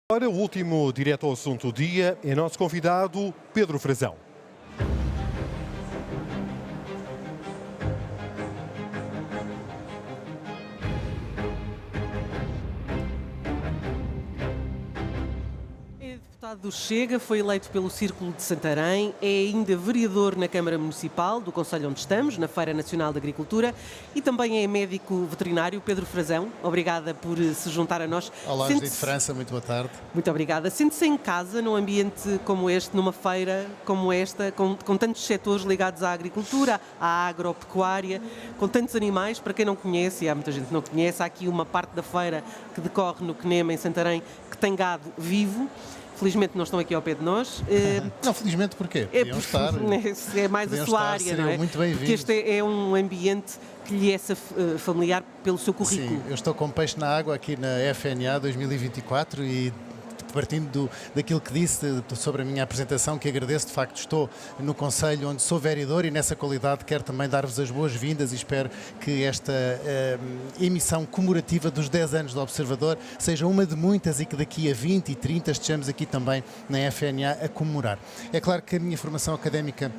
Agora, o último direto ao assunto do dia é nosso convidado Pedro Frazão. É deputado do Chega, foi eleito pelo Círculo de Santarém, é ainda vereador na Câmara Municipal do concelho onde estamos, na Feira Nacional de Agricultura, e também é médico veterinário. Pedro Frazão, obrigada por se juntar a nós. Olá, José de França, muito boa tarde. Muito obrigada. Sente-se em casa num ambiente como este, numa feira como esta, com tantos setores ligados à agricultura, à agropecuária, com tantos animais? Para quem não conhece, e há muita gente que não conhece, há aqui uma parte da feira que decorre no CNEMA, em Santarém, que tem gado vivo. Felizmente não estão aqui ao pé de nós. Não, felizmente porquê? Podiam estar. É mais a sua área, não é? Muito bem-vindos. Porque este é um ambiente que lhe é familiar pelo seu currículo. Sim, eu estou com peixe na água aqui na FNA 2024 e partindo daquilo que disse sobre a minha apresentação, que agradeço, de facto estou no Conselho onde sou vereador e nessa qualidade quero também dar-vos as boas-vindas e espero que esta emissão comemorativa dos 10 anos do Observador seja uma de muitas e que daqui a 20 e 30 estejamos aqui também na FNA a comemorar. É claro que a minha formação académica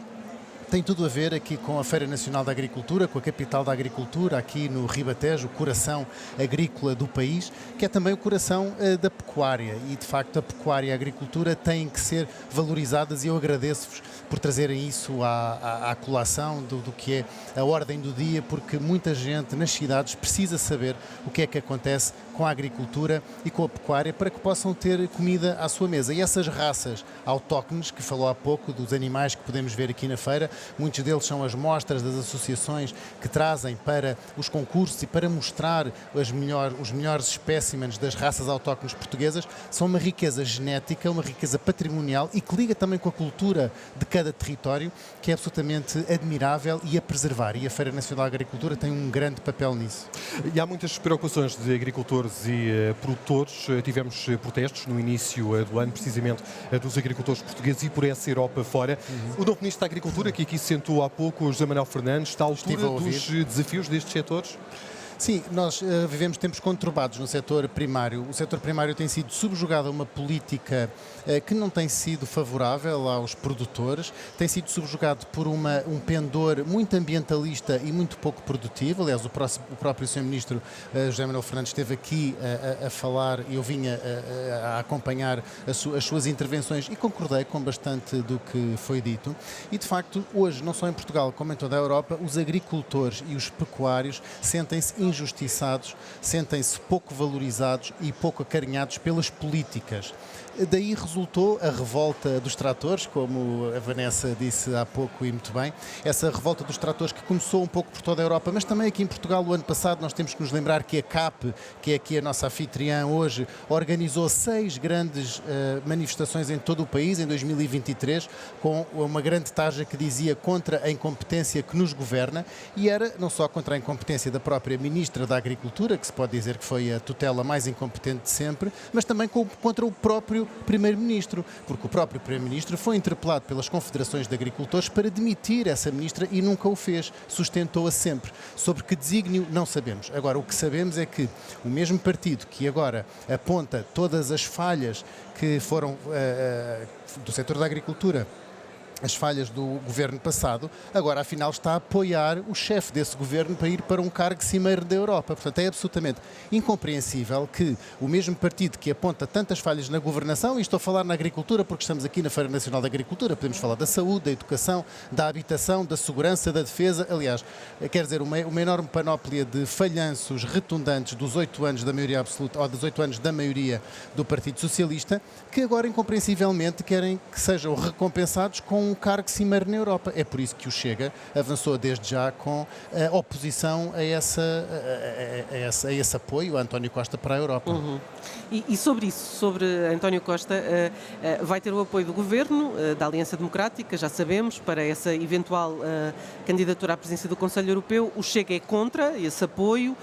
tem tudo a ver aqui com a Feira Nacional da Agricultura, com a capital da agricultura, aqui no Ribatejo, o coração agrícola do país, que é também o coração da pecuária. E, de facto, a pecuária e a agricultura têm que ser valorizadas e eu agradeço-vos por trazerem isso à colação do que é a ordem do dia, porque muita gente nas cidades precisa saber o que é que acontece com a agricultura e com a pecuária para que possam ter comida à sua mesa. E essas raças autóctones, que falou há pouco, dos animais que podemos ver aqui na feira, muitos deles são as mostras das associações que trazem para os concursos e para mostrar os melhores espécimens das raças autóctones portuguesas, são uma riqueza genética, uma riqueza patrimonial e que liga também com a cultura de cada território, que é absolutamente admirável e a preservar. E a Feira Nacional da Agricultura tem um grande papel nisso. E há muitas preocupações de agricultores e produtores. Tivemos protestos no início do ano, precisamente dos agricultores portugueses e por essa Europa fora. O novo Ministro da Agricultura, que aqui se sentou há pouco, José Manuel Fernandes, está à altura dos desafios destes setores? Sim, nós vivemos tempos conturbados no setor primário. O setor primário tem sido subjugado a uma política que não tem sido favorável aos produtores, tem sido subjugado por um pendor muito ambientalista e muito pouco produtivo. Aliás, o próprio Sr. Ministro José Manuel Fernandes esteve aqui a falar e eu vinha a acompanhar as suas intervenções e concordei com bastante do que foi dito. E, de facto, hoje, não só em Portugal como em toda a Europa, os agricultores e os pecuários sentem-se injustiçados, sentem-se pouco valorizados e pouco acarinhados pelas políticas. Daí resultou a revolta dos tratores, como a Vanessa disse há pouco e muito bem, essa revolta dos tratores que começou um pouco por toda a Europa, mas também aqui em Portugal o ano passado. Nós temos que nos lembrar que a CAP, que é aqui a nossa anfitriã hoje, organizou 6 grandes manifestações em todo o país em 2023, com uma grande tarja que dizia contra a incompetência que nos governa, e era não só contra a incompetência da própria Ministra da Agricultura, que se pode dizer que foi a tutela mais incompetente de sempre, mas também contra o próprio Primeiro-Ministro, porque o próprio Primeiro-Ministro foi interpelado pelas confederações de agricultores para demitir essa ministra e nunca o fez, sustentou-a sempre. Sobre que desígnio, não sabemos. Agora, o que sabemos é que o mesmo partido que agora aponta todas as falhas que foram do setor da agricultura, as falhas do governo passado, agora afinal está a apoiar o chefe desse governo para ir para um cargo cimeiro da Europa. Portanto, é absolutamente incompreensível que o mesmo partido que aponta tantas falhas na governação, e estou a falar na agricultura porque estamos aqui na Feira Nacional da Agricultura, podemos falar da saúde, da educação, da habitação, da segurança, da defesa, aliás, quer dizer, uma enorme panóplia de falhanços retundantes dos 8 anos da maioria absoluta, ou dos 8 anos da maioria do Partido Socialista, que agora incompreensivelmente querem que sejam recompensados com um cargo cimeiro na Europa. É por isso que o Chega avançou desde já com a oposição a esse apoio a António Costa para a Europa. E sobre isso, sobre António Costa, vai ter o apoio do Governo, da Aliança Democrática, já sabemos, para essa eventual candidatura à presidência do Conselho Europeu. O Chega é contra esse apoio.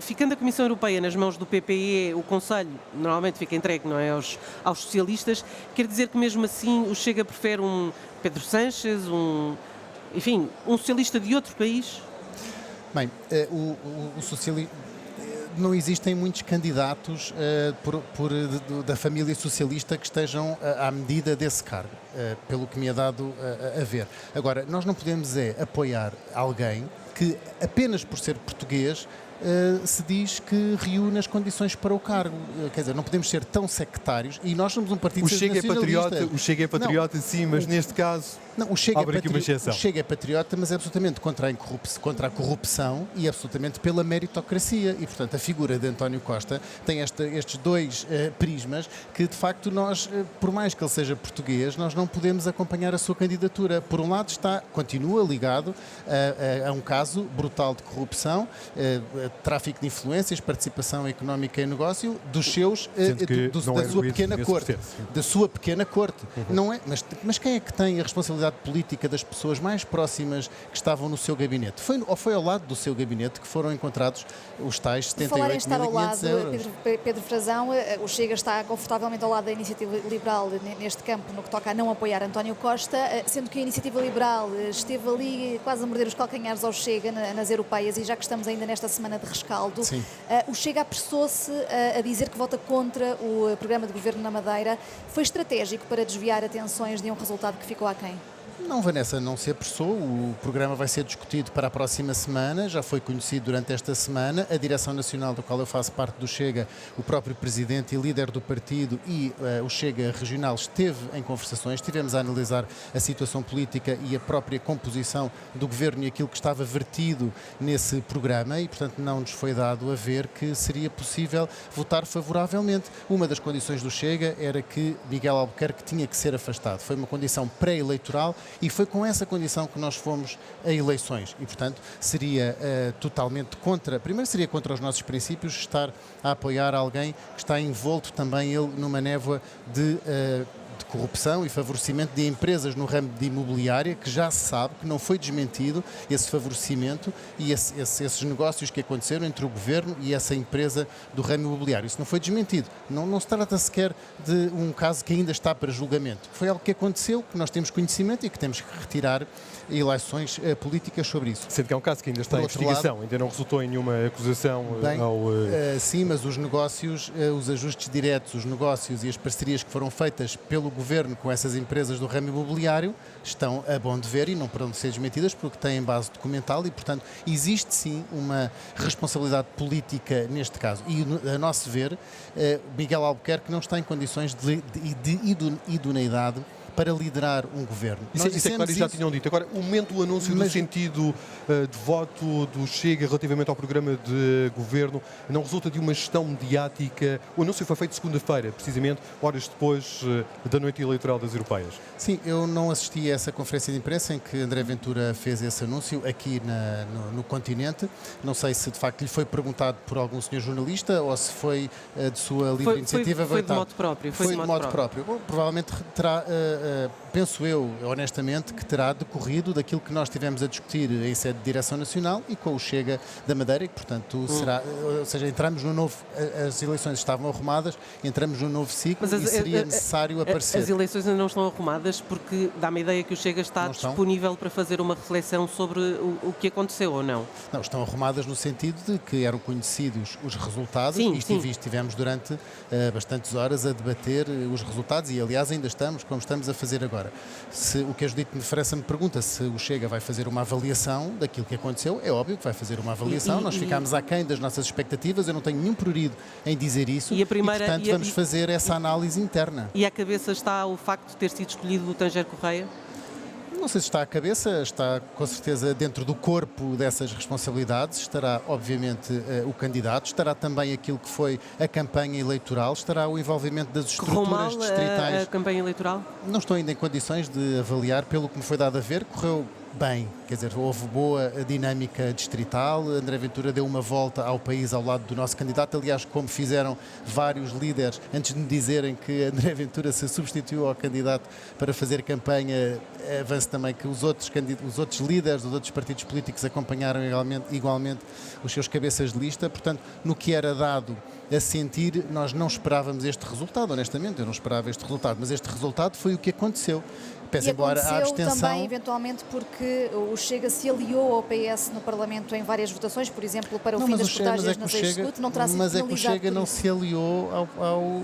Ficando a Comissão Europeia nas mãos do PPE, o Conselho normalmente fica entregue, não é, aos socialistas. Quer dizer que mesmo assim o Chega prefere um Pedro Sánchez, um socialista de outro país? Bem, o socialismo não existem muitos candidatos da família socialista que estejam à medida desse cargo, pelo que me é dado a ver. Agora, nós não podemos apoiar alguém que, apenas por ser português, se diz que reúne as condições para o cargo. Quer dizer, não podemos ser tão sectários, e nós somos um partido nacionalista. O Chega é patriota, sim, mas neste caso não, o Chega abre aqui uma exceção. O Chega é patriota, mas é absolutamente contra a corrupção e absolutamente pela meritocracia. E, portanto, a figura de António Costa tem estes dois prismas que, de facto, nós, por mais que ele seja português, nós não podemos acompanhar a sua candidatura. Por um lado, continua ligado a um caso brutal de corrupção, tráfico de influências, participação económica em negócio da sua pequena corte. Da sua pequena corte. Não é, mas quem é que tem a responsabilidade política das pessoas mais próximas que estavam no seu gabinete? Foi ao lado do seu gabinete que foram encontrados os tais 78.500 euros. Pedro Frazão, o Chega está confortavelmente ao lado da Iniciativa Liberal neste campo, no que toca a não apoiar António Costa, sendo que a Iniciativa Liberal esteve ali quase a morder os calcanhares ao Chega nas europeias, e já que estamos ainda nesta semana de rescaldo, o Chega apressou-se a dizer que vota contra o programa de governo na Madeira. Foi estratégico para desviar atenções de um resultado que ficou aquém? Não, Vanessa, não se apressou. O programa vai ser discutido para a próxima semana, já foi conhecido durante esta semana. A Direção Nacional, do qual eu faço parte do Chega, o próprio Presidente e líder do partido e o Chega Regional esteve em conversações. Estivemos a analisar a situação política e a própria composição do Governo e aquilo que estava vertido nesse programa, e, portanto, não nos foi dado a ver que seria possível votar favoravelmente. Uma das condições do Chega era que Miguel Albuquerque tinha que ser afastado. Foi uma condição pré-eleitoral, e foi com essa condição que nós fomos a eleições. E, portanto, seria totalmente contra... Primeiro, seria contra os nossos princípios estar a apoiar alguém que está envolto também ele numa névoa de corrupção e favorecimento de empresas no ramo de imobiliária, que já se sabe que não foi desmentido esse favorecimento e esses negócios que aconteceram entre o Governo e essa empresa do ramo imobiliário. Isso não foi desmentido. Não se trata sequer de um caso que ainda está para julgamento. Foi algo que aconteceu, que nós temos conhecimento e que temos que retirar eleições políticas sobre isso. Sendo que é um caso que ainda está em investigação, ainda não resultou em nenhuma acusação Sim, mas os negócios, os ajustes diretos, os negócios e as parcerias que foram feitas pelo Governo com essas empresas do ramo imobiliário estão a bom de ver e não poderão ser desmentidas porque têm base documental e, portanto, existe sim uma responsabilidade política neste caso. E, a nosso ver, Miguel Albuquerque não está em condições de idoneidade para liderar um governo. Isso é claro, já tinham dito. Agora, o momento do anúncio do sentido de voto do Chega relativamente ao programa de governo não resulta de uma gestão mediática. O anúncio foi feito segunda-feira, precisamente, horas depois da noite eleitoral das europeias. Sim, eu não assisti a essa conferência de imprensa em que André Ventura fez esse anúncio aqui no continente. Não sei se de facto lhe foi perguntado por algum senhor jornalista ou se foi de sua livre iniciativa. Foi de modo próprio. Foi de modo próprio. Bom, provavelmente terá... penso eu, honestamente, que terá decorrido daquilo que nós tivemos a discutir em sede de Direção Nacional e com o Chega da Madeira, e, portanto, será, ou seja, entramos no novo, as eleições estavam arrumadas, entramos no novo ciclo e seria necessário aparecer. As eleições ainda não estão arrumadas porque dá-me a ideia que o Chega está disponível para fazer uma reflexão sobre o que aconteceu ou não. Não, estão arrumadas no sentido de que eram conhecidos os resultados e estivemos durante bastantes horas a debater os resultados e, aliás, ainda estamos, como estamos a fazer agora. O que a Judite França me pergunta se o Chega vai fazer uma avaliação daquilo que aconteceu, é óbvio que vai fazer uma avaliação. Nós ficámos aquém das nossas expectativas, eu não tenho nenhum prurido em dizer isso e, portanto, vamos fazer essa análise interna. E à cabeça está o facto de ter sido escolhido o Tanger Correia? Não sei se está à cabeça, está com certeza dentro do corpo dessas responsabilidades, estará obviamente o candidato, estará também aquilo que foi a campanha eleitoral, estará o envolvimento das estruturas distritais. A campanha eleitoral? Não estou ainda em condições de avaliar, pelo que me foi dado a ver, correu bem, quer dizer, houve boa dinâmica distrital, André Ventura deu uma volta ao país ao lado do nosso candidato, aliás, como fizeram vários líderes, antes de me dizerem que André Ventura se substituiu ao candidato para fazer campanha, avanço também que os outros líderes dos outros partidos políticos acompanharam igualmente os seus cabeças de lista, portanto, no que era dado a sentir, nós não esperávamos este resultado, honestamente, eu não esperava este resultado, mas este resultado foi o que aconteceu. Pese E embora a aconteceu abstenção... também, eventualmente, porque o Chega se aliou ao PS no Parlamento em várias votações, por exemplo, para o fim das portagens nas ex-secute, não terá sido Mas é que o penalizado Chega por não isso. se aliou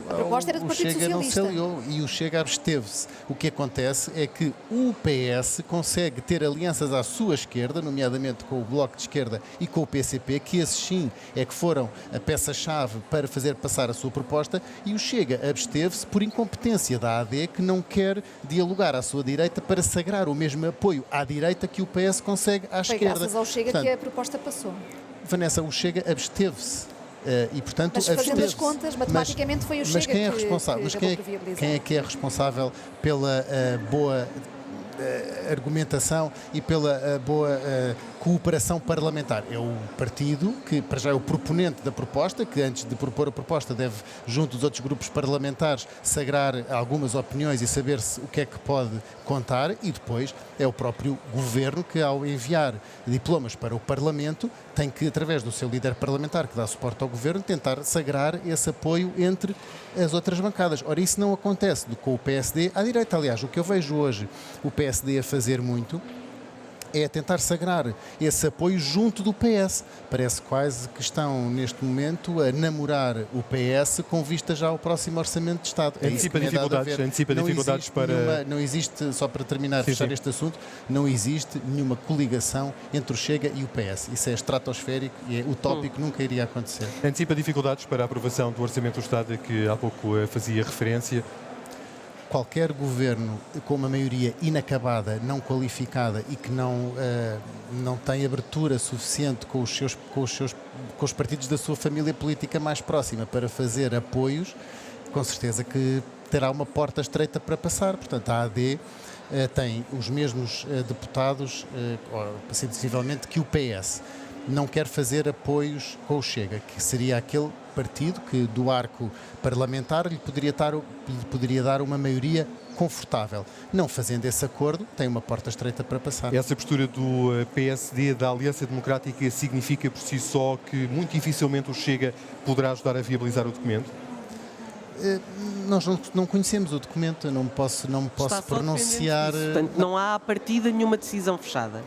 A proposta era do o Partido Chega não se Socialista. aliou e o Chega absteve-se. O que acontece é que o PS consegue ter alianças à sua esquerda, nomeadamente com o Bloco de Esquerda e com o PCP, que esses sim é que foram a peça-chave para fazer passar a sua proposta, e o Chega absteve-se por incompetência da AD, que não quer dialogar à sua direita para sagrar o mesmo apoio à direita que o PS consegue à Foi esquerda. graças ao Chega Portanto, que a proposta passou. Vanessa, o Chega absteve-se. E, portanto, Mas fazendo as absteve-se. contas, matematicamente foi o Mas Chega quem é que responsável? Mas acabou por viabilizar. quem é que é responsável pela boa argumentação e pela boa cooperação parlamentar? É o partido que, para já, é o proponente da proposta, que antes de propor a proposta deve, junto dos outros grupos parlamentares, sagrar algumas opiniões e saber-se o que é que pode contar, e depois é o próprio governo que, ao enviar diplomas para o Parlamento, tem que, através do seu líder parlamentar que dá suporte ao governo, tentar sagrar esse apoio entre as outras bancadas. Ora, isso não acontece com o PSD à direita. Aliás, o que eu vejo hoje o PSD a fazer muito é tentar sagrar esse apoio junto do PS. Parece quase que estão, neste momento, a namorar o PS com vista já ao próximo Orçamento de Estado. É isso que me é dado a ver. Antecipa dificuldades para... Não existe, só para terminar, fechar sim. este assunto, não existe nenhuma coligação entre o Chega e o PS. Isso é estratosférico e é utópico, nunca iria acontecer. Antecipa dificuldades para a aprovação do Orçamento do Estado, a que há pouco fazia referência. Qualquer governo com uma maioria inacabada, não qualificada e que não tem abertura suficiente com os partidos da sua família política mais próxima para fazer apoios, com certeza que terá uma porta estreita para passar. Portanto, a AD tem os mesmos deputados, sensivelmente, que o PS. Não quer fazer apoios com o Chega, que seria aquele partido que, do arco parlamentar, lhe poderia dar uma maioria confortável. Não fazendo esse acordo, tem uma porta estreita para passar. Essa postura do PSD, da Aliança Democrática, significa por si só que muito dificilmente o Chega poderá ajudar a viabilizar o documento? Nós não conhecemos o documento, eu não me posso Está só pronunciar. dependente disso. Portanto, não há à partida nenhuma decisão fechada.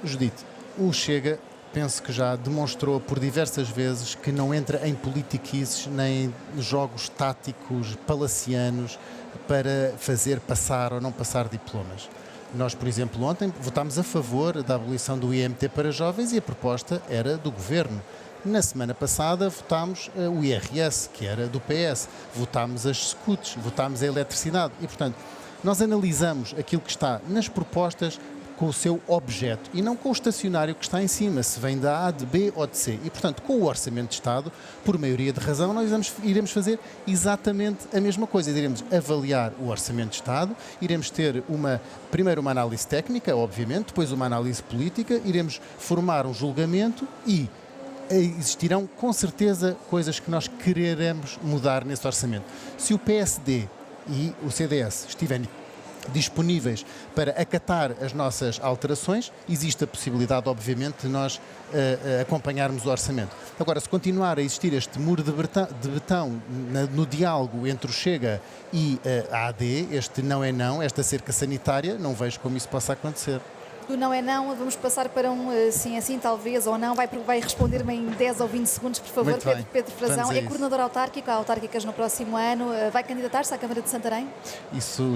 Judite, o Chega, penso que já demonstrou por diversas vezes que não entra em politiquices nem jogos táticos palacianos para fazer passar ou não passar diplomas. Nós, por exemplo, ontem votámos a favor da abolição do IMT para jovens e a proposta era do Governo. Na semana passada votámos o IRS, que era do PS. Votámos as SCUTs, votámos a eletricidade. E, portanto, nós analisamos aquilo que está nas propostas com o seu objeto e não com o estacionário que está em cima, se vem da A, de B ou de C. E, portanto, com o Orçamento de Estado, por maioria de razão, nós iremos fazer exatamente a mesma coisa. Iremos avaliar o Orçamento de Estado, iremos ter primeiro uma análise técnica, obviamente, depois uma análise política, iremos formar um julgamento e existirão, com certeza, coisas que nós quereremos mudar nesse orçamento. Se o PSD e o CDS estiverem disponíveis para acatar as nossas alterações, existe a possibilidade, obviamente, de nós acompanharmos o orçamento. Agora, se continuar a existir este muro de betão no diálogo entre o Chega e a AD, este não é não, esta cerca sanitária, não vejo como isso possa acontecer. Do não é não, vamos passar para um sim, assim, talvez ou não. Vai responder-me em 10 ou 20 segundos, por favor. Muito bem. Pedro Frazão Vamos a é isso. coordenador autárquico, há autárquicas no próximo ano. Vai candidatar-se à Câmara de Santarém? Isso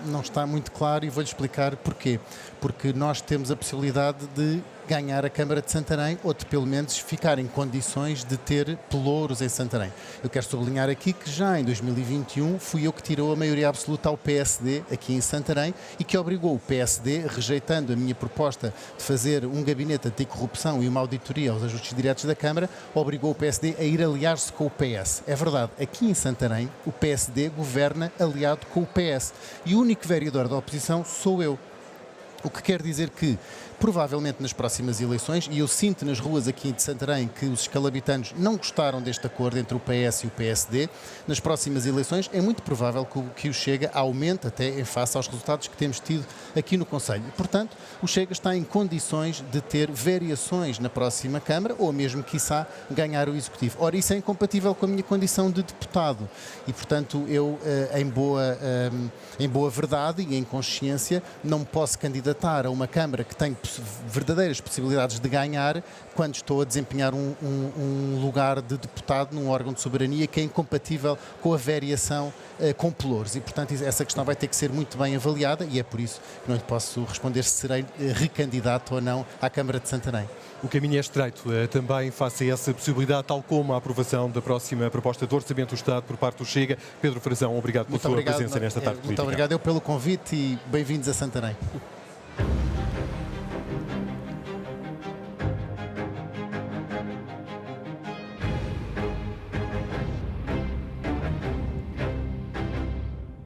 não está muito claro e vou-lhe explicar porquê. Porque nós temos a possibilidade de ganhar a Câmara de Santarém ou de, pelo menos, ficar em condições de ter pelouros em Santarém. Eu quero sublinhar aqui que já em 2021 fui eu que tirou a maioria absoluta ao PSD aqui em Santarém e que obrigou o PSD, rejeitando a minha proposta de fazer um gabinete anticorrupção e uma auditoria aos ajustes diretos da Câmara, obrigou o PSD a ir aliar-se com o PS. É verdade, aqui em Santarém o PSD governa aliado com o PS e o único vereador da oposição sou eu. O que quer dizer que, provavelmente nas próximas eleições, e eu sinto nas ruas aqui de Santarém que os escalabitanos não gostaram deste acordo entre o PS e o PSD, nas próximas eleições é muito provável que o Chega aumente até em face aos resultados que temos tido aqui no Conselho. Portanto, o Chega está em condições de ter variações na próxima Câmara ou mesmo, quiçá, ganhar o Executivo. Ora, isso é incompatível com a minha condição de deputado e, portanto, eu, em boa verdade e em consciência, não me posso candidatar a uma Câmara que tem verdadeiras possibilidades de ganhar quando estou a desempenhar um lugar de deputado num órgão de soberania que é incompatível com a variação com pelouros. E, portanto, essa questão vai ter que ser muito bem avaliada e é por isso que não lhe posso responder se serei recandidato ou não à Câmara de Santarém. O caminho é estreito também face a essa possibilidade, tal como a aprovação da próxima proposta de Orçamento do Estado por parte do Chega. Pedro Frazão, obrigado pela sua presença nesta tarde política. Muito obrigado eu pelo convite e bem-vindos a Santarém.